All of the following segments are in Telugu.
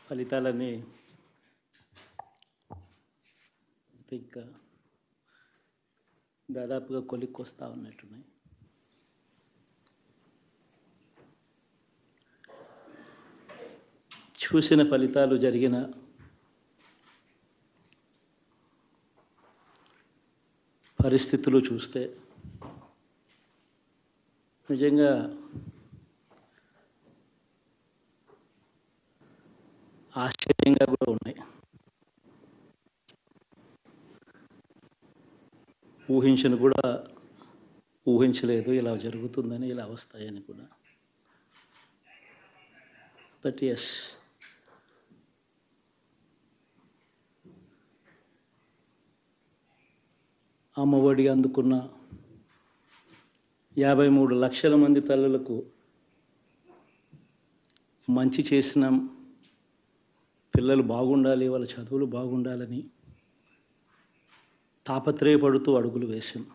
ఫలితాలన్నీ ఇంకా దాదాపుగా కొలిక్కొస్తా ఉన్నట్టున్నాయి. చూసిన ఫలితాలు జరిగిన పరిస్థితులు చూస్తే నిజంగా ఆశ్చర్యంగా కూడా ఉన్నాయి. ఊహించలేదు ఇలా జరుగుతుందని, ఇలా వస్తాయని కూడా. బట్ ఎస్, అమ్మఒడి అందుకున్న 53 లక్షల మంది తల్లులకు మంచి చేసినాం, పిల్లలు బాగుండాలి, వాళ్ళ చదువులు బాగుండాలని తాపత్రయపడుతూ అడుగులు వేశాం.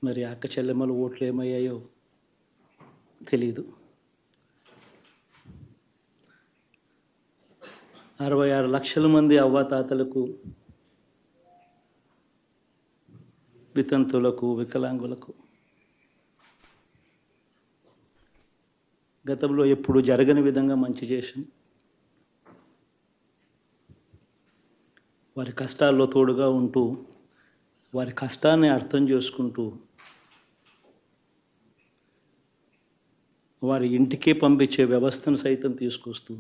మరి అక్క చెల్లెమ్మల ఓట్లు ఏమయ్యాయో తెలీదు. 66 లక్షల మంది అవ్వాతాతలకు, వితంతులకు, వికలాంగులకు గతంలో ఎప్పుడు జరగని విధంగా మంచి చేశాం. వారి కష్టాల్లో తోడుగా ఉంటూ, వారి కష్టాన్ని అర్థం చేసుకుంటూ, వారి ఇంటికే పంపించే వ్యవస్థను సైతం తీసుకొస్తూ,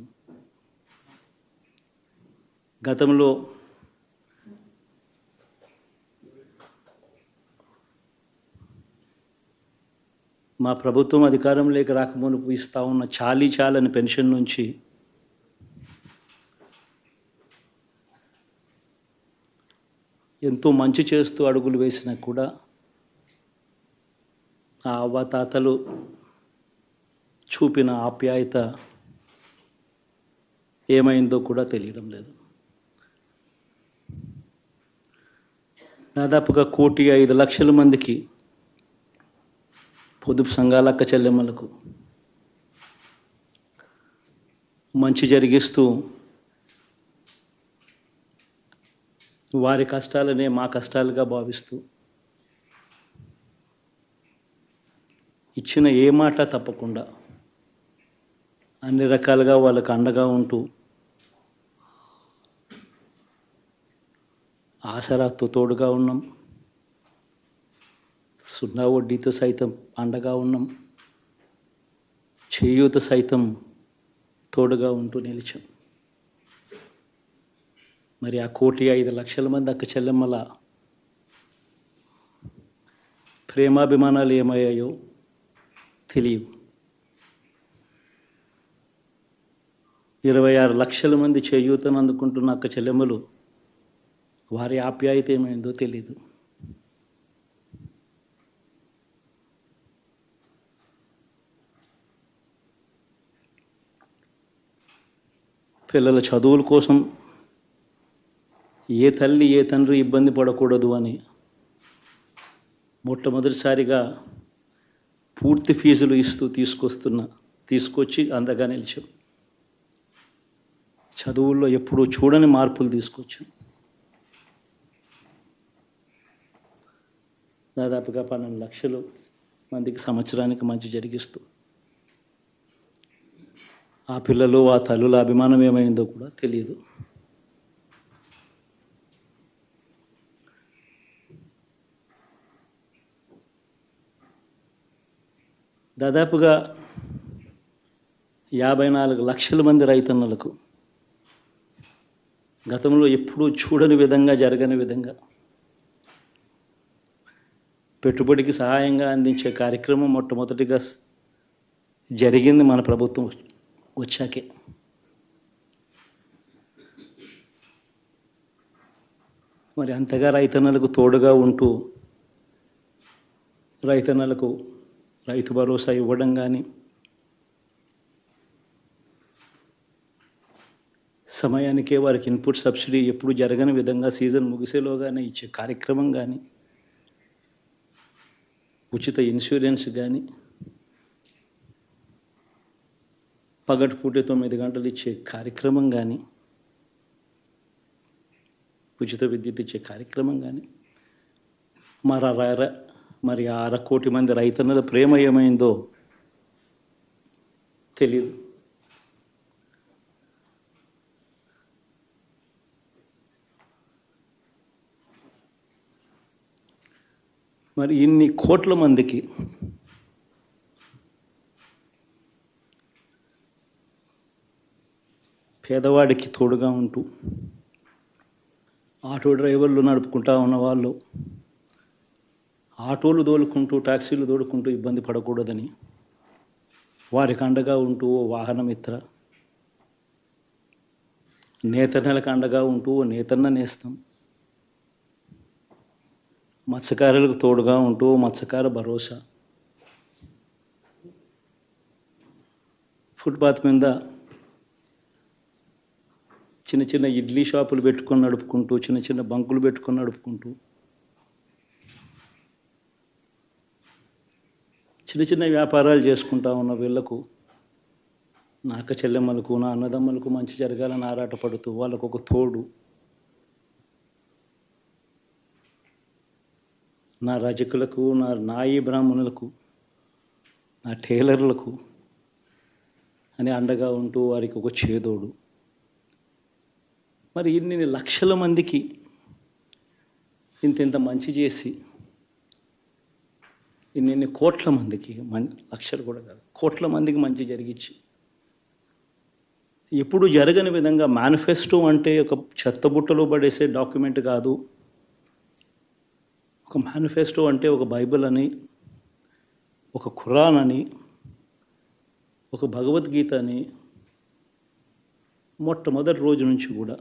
గతంలో మా ప్రభుత్వం అధికారంలోకి రాకమునుపు ఇస్తూ ఉన్న చాలని పెన్షన్ నుంచి ఎంతో మంచి చేస్తూ అడుగులు వేసినా కూడా ఆ అవ్వాతాతలు చూపిన ఆప్యాయత ఏమైందో కూడా తెలియడం లేదు. దాదాపుగా 1,05,00,000 మందికి, పొదుపు సంఘాల అక్క చెల్లెమ్మలకు మంచి జరిగిస్తూ, వారి కష్టాలనే మా కష్టాలుగా భావిస్తూ, ఇచ్చిన ఏ మాట తప్పకుండా అన్ని రకాలుగా వాళ్ళకు అండగా ఉంటూ, ఆసరాతో తోడుగా ఉన్నాం, సున్నా వడ్డీతో సైతం అండగా ఉన్నాం, చేయూత సైతం తోడుగా ఉంటూ నిలిచాం. మరి ఆ 1,05,00,000 మంది అక్క చెల్లెమ్మల ప్రేమాభిమానాలు ఏమయ్యాయో తెలియవు. 26 లక్షల మంది చేయూతను అందుకుంటున్న అక్క చెల్లెమ్మలు, వారి ఆప్యాయత ఏమైందో తెలీదు. పిల్లల చదువుల కోసం ఏ తల్లి ఏ తండ్రి ఇబ్బంది పడకూడదు అని మొట్టమొదటిసారిగా పూర్తి ఫీజులు ఇస్తూ తీసుకొచ్చి అంతగా నిలిచాం. చదువుల్లో ఎప్పుడూ చూడని మార్పులు తీసుకొచ్చాం. దాదాపుగా 12 లక్షల మందికి సంవత్సరానికి మంచి జరిగిస్తూ, ఆ పిల్లలు, ఆ తల్లుల అభిమానం ఏమైందో కూడా తెలియదు. దాదాపుగా 54 లక్షల మంది రైతన్నలకు గతంలో ఎప్పుడూ చూడని విధంగా, జరగని విధంగా పెట్టుబడికి సహాయంగా అందించే కార్యక్రమం మొట్టమొదటిగా జరిగింది మన ప్రభుత్వం వచ్చాకే. మరి అంతగా రైతన్నలకు తోడుగా ఉంటూ, రైతన్నలకు రైతు భరోసా ఇవ్వడం కానీ, సమయానికే వారికి ఇన్పుట్ సబ్సిడీ ఎప్పుడు జరగని విధంగా సీజన్ ముగిసేలోగానే ఇచ్చే కార్యక్రమం కానీ, ఉచిత ఇన్సూరెన్స్ కానీ, పగటిపూట 9 గంటలు ఇచ్చే కార్యక్రమం కానీ, ఉచిత విద్యుత్ ఇచ్చే కార్యక్రమం కానీ, మరి 1/2 మంది రైతన్నల ప్రేమ ఏమైందో తెలీదు. మరి ఇన్ని కోట్ల మందికి పేదవాడికి తోడుగా ఉంటూ ఆటో డ్రైవర్లు నడుపుకుంటా ఉన్నవాళ్ళు ఆటోలు దోలుకుంటూ టాక్సీలు దోలుకుంటూ ఇబ్బంది పడకూడదని వారికి అండగా ఉంటూ ఓ వాహనమిత్ర, నేతన్నలకు అండగా ఉంటూ ఓ నేతన్న నేస్తం, మత్స్యకారులకు తోడుగా ఉంటూ మత్స్యకార భరోసా, ఫుట్పాత్ మీద చిన్న చిన్న ఇడ్లీ షాపులు పెట్టుకొని నడుపుకుంటూ, చిన్న చిన్న బంకులు పెట్టుకొని నడుపుకుంటూ, చిన్న చిన్న వ్యాపారాలు చేసుకుంటా ఉన్న వీళ్లకు, నా అక్క చెల్లెమ్మలకు, నా అన్నదమ్మలకు మంచి జరగాలని ఆరాటపడుతూ వాళ్ళకు ఒక తోడు, నా రజకులకు, నా నాయి బ్రాహ్మణులకు, నా టైలర్లకు అని అండగా ఉంటూ వారికి ఒక చేదోడు. మరి ఇన్ని లక్షల మందికి ఇంత మంచి చేసి, ఇన్ని కోట్ల మందికి, లక్షలు కూడా కాదు, కోట్ల మందికి మంచి జరిగించి, ఎప్పుడు జరగని విధంగా మేనిఫెస్టో అంటే ఒక చెత్తబుట్టలో పడేసే డాక్యుమెంట్ కాదు. ఒక మేనిఫెస్టో అంటే ఒక బైబిల్ అని, ఒక ఖురాన్ అని, ఒక భగవద్గీత అని మొట్టమొదటి రోజు నుంచి కూడా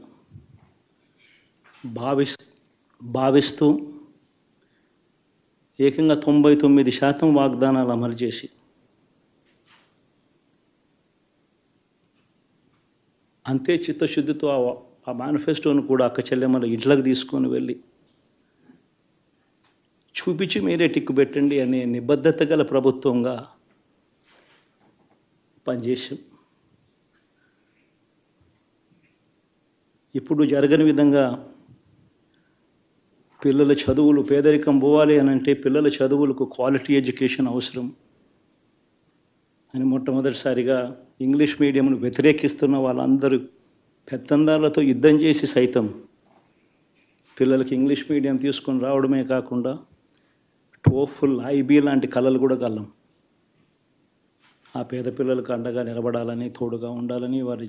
భావిస్తూ ఏకంగా 99% వాగ్దానాలు అమలు చేసి అంతే చిత్తశుద్ధితో ఆ మేనిఫెస్టోను కూడా అక్క చెల్లెమ్మల ఇంట్లోకి తీసుకొని వెళ్ళి చూపించి మీరే టిక్కు పెట్టండి అనే నిబద్ధత గల ప్రభుత్వంగా పనిచేసాం. ఇప్పుడు జరగని విధంగా పిల్లల చదువులు, పేదరికం పోవాలి అని అంటే పిల్లల చదువులకు క్వాలిటీ ఎడ్యుకేషన్ అవసరం అని మొట్టమొదటిసారిగా ఇంగ్లీష్ మీడియంను వ్యతిరేకిస్తున్న వాళ్ళందరూ పెత్తందారులతో యుద్ధం చేసి సైతం పిల్లలకి ఇంగ్లీష్ మీడియం తీసుకొని రావడమే కాకుండా టోఫుల్, ఐబీ లాంటి కళలు కూడా కలం. ఆ పేద పిల్లలకు అండగా నిలబడాలని, తోడుగా ఉండాలని, వారి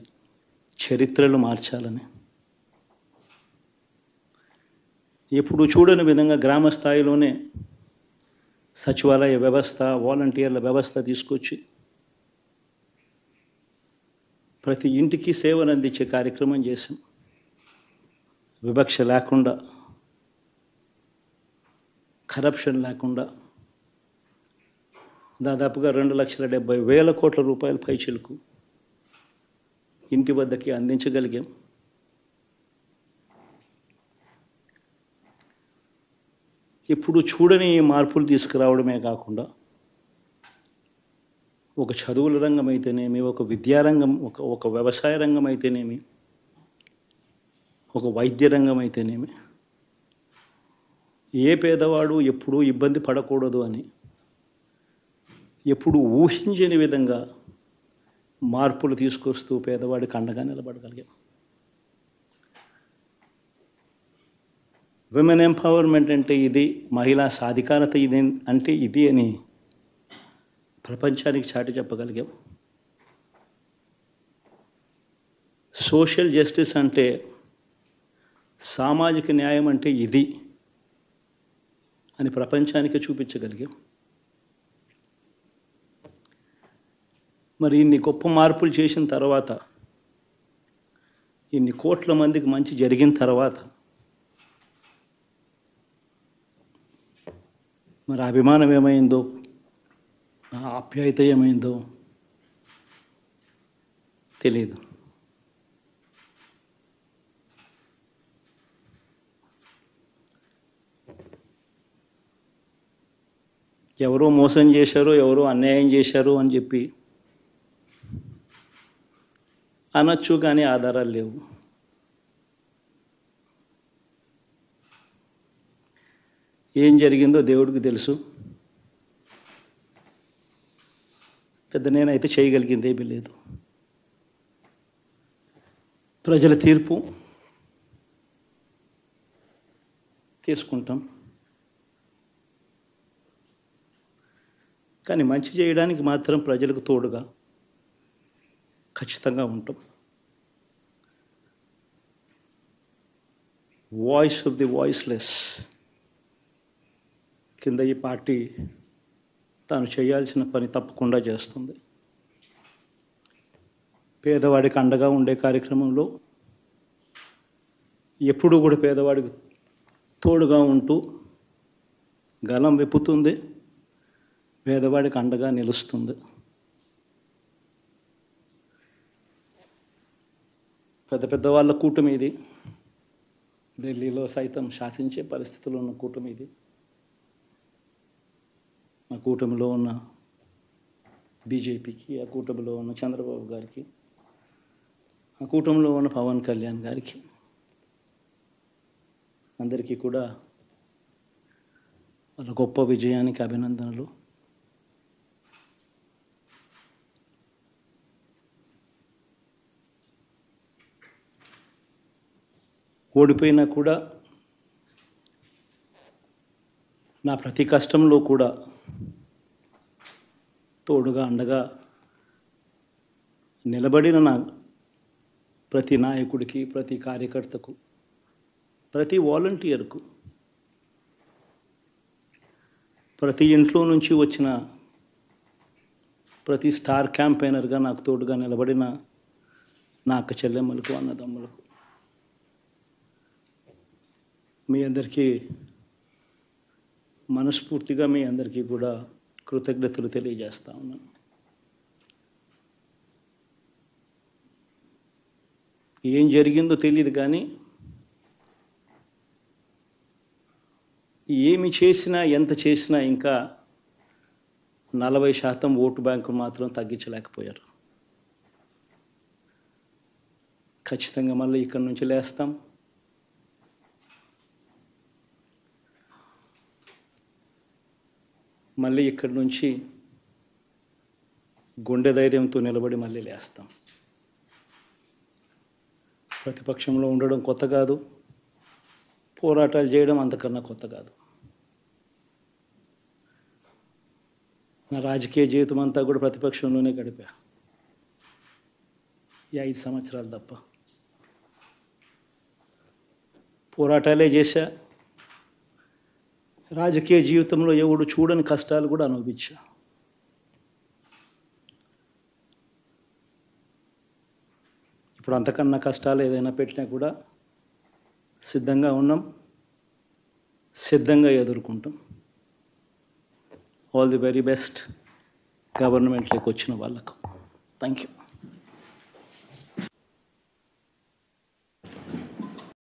చరిత్రలు మార్చాలని, ఎప్పుడు చూడని విధంగా గ్రామ స్థాయిలోనే సచివాలయ వ్యవస్థ, వాలంటీర్ల వ్యవస్థ తీసుకొచ్చి ప్రతి ఇంటికి సేవను అందించే కార్యక్రమం చేశాం. వివక్ష లేకుండా, కరప్షన్ లేకుండా దాదాపుగా 2,70,000 కోట్ల రూపాయల పైచిలకు ఇంటి వద్దకి అందించగలిగాం. ఇప్పుడు చూడని మార్పులు తీసుకురావడమే కాకుండా ఒక చదువుల రంగం అయితేనేమి, ఒక విద్యారంగం, ఒక వ్యవసాయ రంగం అయితేనేమి, ఒక వైద్య రంగం అయితేనేమి, ఏ పేదవాడు ఎప్పుడూ ఇబ్బంది పడకూడదు అని ఎప్పుడు ఊహించని విధంగా మార్పులు తీసుకొస్తూ పేదవాడికి అండగా నిలబడగలిగాం. విమెన్ ఎంపవర్మెంట్ అంటే ఇది, మహిళా సాధికారత ఇది అంటే ఇది అని ప్రపంచానికి చాటి చెప్పగలిగాం. సోషల్ జస్టిస్ అంటే, సామాజిక న్యాయం అంటే ఇది అని ప్రపంచానికి చూపించగలిగాం. మరి ఇన్ని గొప్ప మార్పులు చేసిన తర్వాత, ఇన్ని కోట్ల మందికి మంచి జరిగిన తర్వాత మరి అభిమానం ఏమైందో, ఆప్యాయత ఏమైందో తెలియదు. ఎవరో మోసం చేశారో, ఎవరో అన్యాయం చేశారో అని చెప్పి అనొచ్చు, కానీ ఆధారాలు లేవు. ఏం జరిగిందో దేవుడికి తెలుసు. పెద్ద నేనైతే చేయగలిగింది ఏమీ లేదు. ప్రజల తీర్పు తీసుకుంటాం, కానీ మంచి చేయడానికి మాత్రం ప్రజలకు తోడుగా ఖచ్చితంగా ఉంటాం. వాయిస్ ఆఫ్ ది వాయిస్లెస్ కింద ఈ పార్టీ తాను చేయాల్సిన పని తప్పకుండా చేస్తుంది. పేదవాడికి అండగా ఉండే కార్యక్రమంలో ఎప్పుడూ కూడా పేదవాడికి తోడుగా ఉంటూ గలం విప్పుతుంది, పేదవాడికి అండగా నిలుస్తుంది. పెద్ద పెద్ద వాళ్ళ కూటమి ఇది, ఢిల్లీలో సైతం శాసించే పరిస్థితుల్లో ఉన్న కూటమి ఇది. ఆ కూటమిలో ఉన్న బీజేపీకి, ఆ కూటమిలో ఉన్న చంద్రబాబు గారికి, ఆ కూటమిలో ఉన్న పవన్ కళ్యాణ్ గారికి అందరికీ కూడా వాళ్ళ గొప్ప విజయానికి అభినందనలు. ఓడిపోయినా కూడా నా ప్రతి కష్టంలో కూడా తోడుగా అండగా నిలబడిన నా ప్రతి నాయకుడికి, ప్రతి కార్యకర్తకు, ప్రతి వాలంటీర్కు, ప్రతి ఇంట్లో నుంచి వచ్చిన ప్రతి స్టార్ క్యాంపెయినర్గా నాకు తోడుగా నిలబడిన నా అక్క చెల్లెమ్మలకు, అన్నదమ్ములకు, మీ అందరికీ మనస్ఫూర్తిగా మీ అందరికీ కూడా కృతజ్ఞతలు తెలియజేస్తా ఉన్నాను. ఏం జరిగిందో తెలియదు, కానీ ఏమి చేసినా, ఎంత చేసినా ఇంకా 40% ఓటు బ్యాంకు మాత్రం తగ్గించలేకపోయారు. ఖచ్చితంగా మళ్ళీ ఇక్కడి నుంచి లేస్తాం. మళ్ళీ ఇక్కడి నుంచి గుండె ధైర్యంతో నిలబడి మళ్ళీ లేస్తాం. ప్రతిపక్షంలో ఉండడం కొత్త కాదు, పోరాటాలు చేయడం అంతకన్నా కొత్త కాదు. నా రాజకీయ జీవితం అంతా కూడా ప్రతిపక్షంలోనే గడిపా, ఈ 5 సంవత్సరాలు తప్ప. పోరాటాలే చేశా. రాజకీయ జీవితంలో ఎవడు చూడని కష్టాలు కూడా అనుభవించా. ఇప్పుడు అంతకన్నా కష్టాలు ఏదైనా పెట్టినా కూడా సిద్ధంగా ఉన్నాం, సిద్ధంగా ఎదుర్కొంటాం. ఆల్ ది వెరీ బెస్ట్ గవర్నమెంట్లోకి వచ్చిన వాళ్ళకు. Thank you.